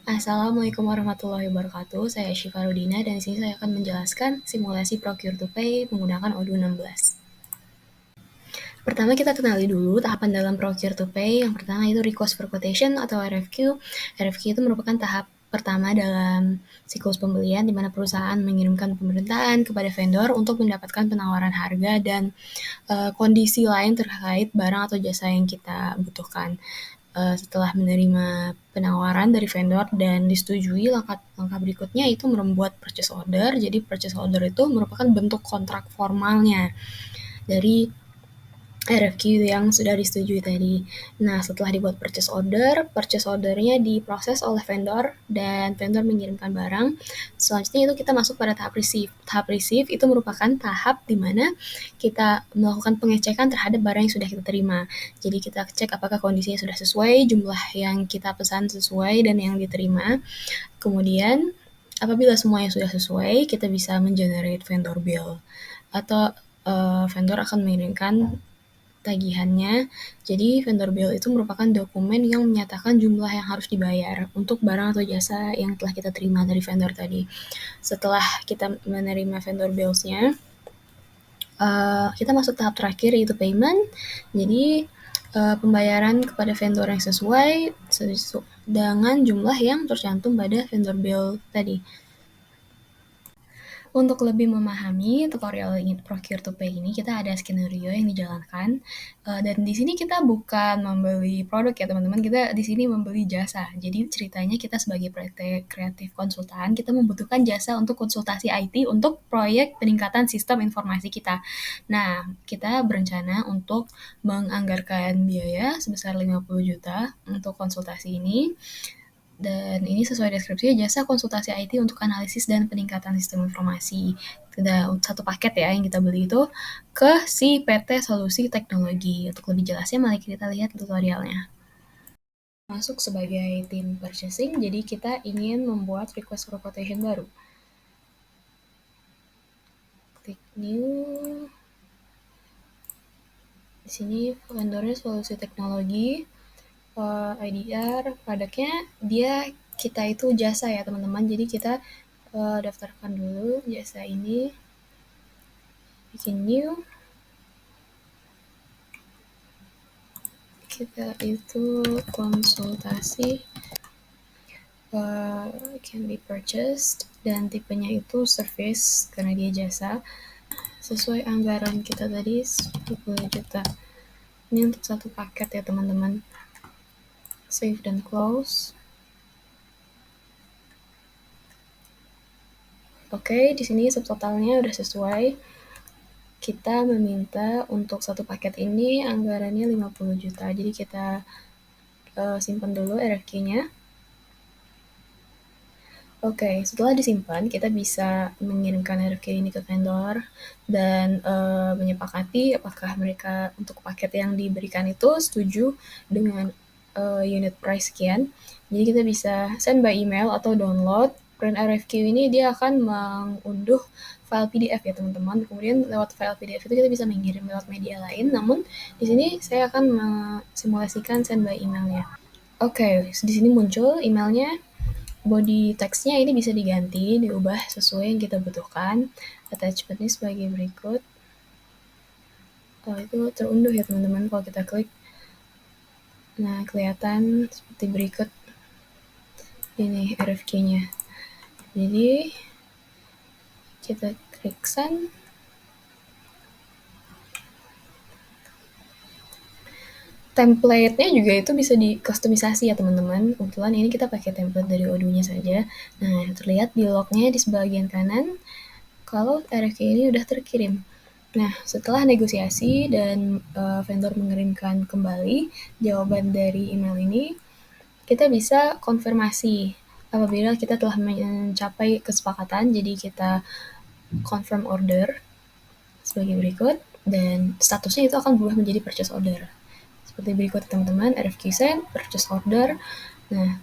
Assalamualaikum warahmatullahi wabarakatuh. Saya Syifa Rudina dan di sini saya akan menjelaskan simulasi Procure to Pay menggunakan Odoo 16. Pertama kita kenali dulu tahapan dalam Procure to Pay. Yang pertama itu Request for Quotation atau RFQ. RFQ itu merupakan tahap pertama dalam siklus pembelian di mana perusahaan mengirimkan permintaan kepada vendor untuk mendapatkan penawaran harga dan kondisi lain terkait barang atau jasa yang kita butuhkan. Setelah menerima penawaran dari vendor dan disetujui, langkah berikutnya itu membuat purchase order. Jadi purchase order itu merupakan bentuk kontrak formalnya dari RFQ yang sudah disetujui tadi. Nah, setelah dibuat purchase ordernya diproses oleh vendor dan vendor mengirimkan barang. Selanjutnya itu kita masuk pada tahap receive. Tahap receive itu merupakan tahap di mana kita melakukan pengecekan terhadap barang yang sudah kita terima. Jadi kita cek apakah kondisinya sudah sesuai, jumlah yang kita pesan sesuai dan yang diterima. Kemudian apabila semuanya sudah sesuai, kita bisa mengenerate vendor bill atau vendor akan mengirimkan tagihannya. Jadi vendor bill itu merupakan dokumen yang menyatakan jumlah yang harus dibayar untuk barang atau jasa yang telah kita terima dari vendor tadi. Setelah kita menerima vendor bills-nya, kita masuk tahap terakhir yaitu payment. Jadi pembayaran kepada vendor yang sesuai dengan jumlah yang tercantum pada vendor bill tadi. Untuk lebih memahami tutorial Procure to Pay ini, kita ada skenario yang dijalankan. Dan di sini kita bukan membeli produk ya teman-teman, kita di sini membeli jasa. Jadi ceritanya kita sebagai PT kreatif konsultan, kita membutuhkan jasa untuk konsultasi IT untuk proyek peningkatan sistem informasi kita. Nah, kita berencana untuk menganggarkan biaya sebesar 50 juta untuk konsultasi ini. Dan ini sesuai deskripsi jasa konsultasi IT untuk analisis dan peningkatan sistem informasi. Ada satu paket ya yang kita beli itu ke si PT Solusi Teknologi. Untuk lebih jelasnya mari kita lihat tutorialnya. Masuk sebagai tim purchasing, jadi kita ingin membuat request for quotation baru. Klik new. Di sini vendornya Solusi Teknologi. IDR, produknya kita itu jasa ya teman-teman. Jadi kita daftarkan dulu jasa ini, bikin new. Kita itu konsultasi can be purchased dan tipenya itu service karena dia jasa. Sesuai anggaran kita tadi 10 juta. Ini untuk satu paket ya teman-teman. Save dan close. Oke, di sini subtotalnya udah sesuai. Kita meminta untuk satu paket ini anggarannya 50 juta. Jadi kita simpan dulu RFQ-nya. Oke, setelah disimpan, kita bisa mengirimkan RFQ ini ke vendor dan menyepakati apakah mereka untuk paket yang diberikan itu setuju dengan unit price sekian. Jadi kita bisa send by email atau download. Print RFQ ini dia akan mengunduh file PDF ya teman-teman. Kemudian lewat file PDF itu kita bisa mengirim lewat media lain. Namun di sini saya akan mensimulasikan send by emailnya. Oke, di sini muncul emailnya. Body text-nya ini bisa diganti, diubah sesuai yang kita butuhkan. Attachment-nya sebagai berikut. Itu terunduh ya teman-teman kalau kita klik. Nah, kelihatan seperti berikut. Ini RFQ-nya. Jadi, kita klik send. Template-nya juga itu bisa dikustomisasi ya teman-teman. Kebetulan ini kita pakai template dari Odoo-nya saja. Nah, terlihat di log-nya di sebagian kanan kalau RFQ ini udah terkirim. Nah, setelah negosiasi dan vendor mengirimkan kembali jawaban dari email ini, kita bisa konfirmasi apabila kita telah mencapai kesepakatan. Jadi kita confirm order sebagai berikut dan statusnya itu akan berubah menjadi purchase order. Seperti berikut teman-teman, RFQ send, purchase order. Nah,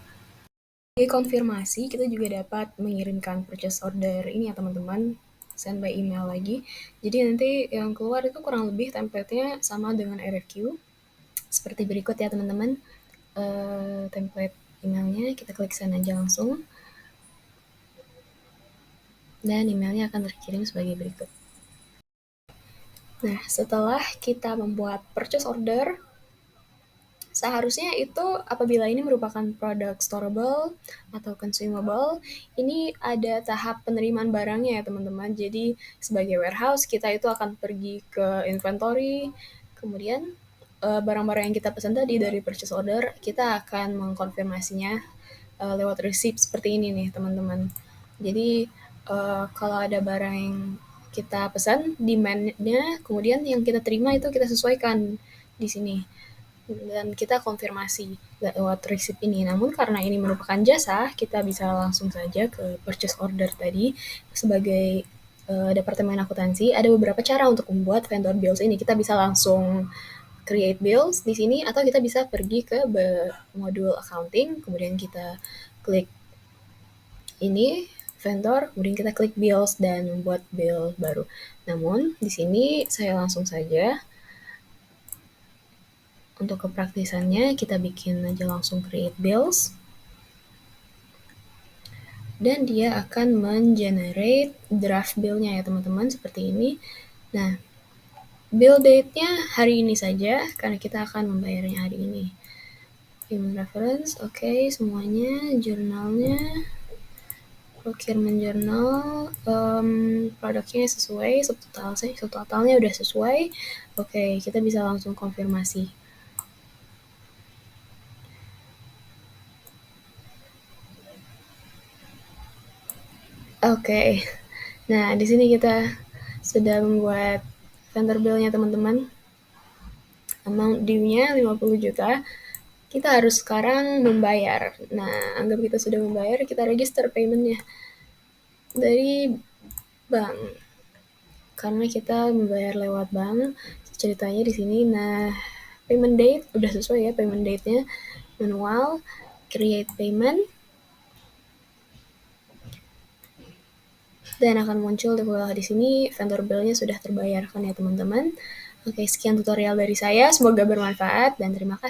sebagai konfirmasi kita juga dapat mengirimkan purchase order ini ya teman-teman, send by email lagi. Jadi nanti yang keluar itu kurang lebih template-nya sama dengan RFQ. Seperti berikut ya teman-teman, template emailnya, kita klik send aja langsung. Dan emailnya akan terkirim sebagai berikut. Nah, setelah kita membuat purchase order, seharusnya itu apabila ini merupakan produk storable atau consumable, ini ada tahap penerimaan barangnya ya teman-teman. Jadi sebagai warehouse kita itu akan pergi ke inventory, kemudian barang-barang yang kita pesan tadi dari purchase order, kita akan mengkonfirmasinya lewat receipt seperti ini nih teman-teman. Jadi kalau ada barang yang kita pesan, demand-nya, kemudian yang kita terima itu kita sesuaikan di sini. Dan kita konfirmasi lewat receipt ini. Namun karena ini merupakan jasa, kita bisa langsung saja ke purchase order tadi. Sebagai departemen akuntansi, ada beberapa cara untuk membuat vendor bills ini. Kita bisa langsung create bills di sini, atau kita bisa pergi ke modul accounting, kemudian kita klik ini vendor, kemudian kita klik bills dan membuat bill baru. Namun di sini saya langsung saja untuk kepraktisannya kita bikin aja langsung create bills. Dan dia akan men-generate draft bill-nya ya teman-teman seperti ini. Nah, bill date-nya hari ini saja karena kita akan membayarnya hari ini. Payment reference, oke, semuanya, jurnalnya, procurement journal, produknya sesuai, subtotalnya udah sesuai. Oke, kita bisa langsung konfirmasi. Oke. Nah, di sini kita sudah membuat vendor bill-nya teman-teman. Amount due-nya 50 juta. Kita harus sekarang membayar. Nah, anggap kita sudah membayar, kita register payment-nya dari bank. Karena kita membayar lewat bank, ceritanya di sini. Nah, payment date udah sesuai ya, payment date-nya manual, create payment, dan akan muncul di bawah di sini vendor bill-nya sudah terbayarkan ya teman-teman. Oke, sekian tutorial dari saya, semoga bermanfaat dan terima kasih.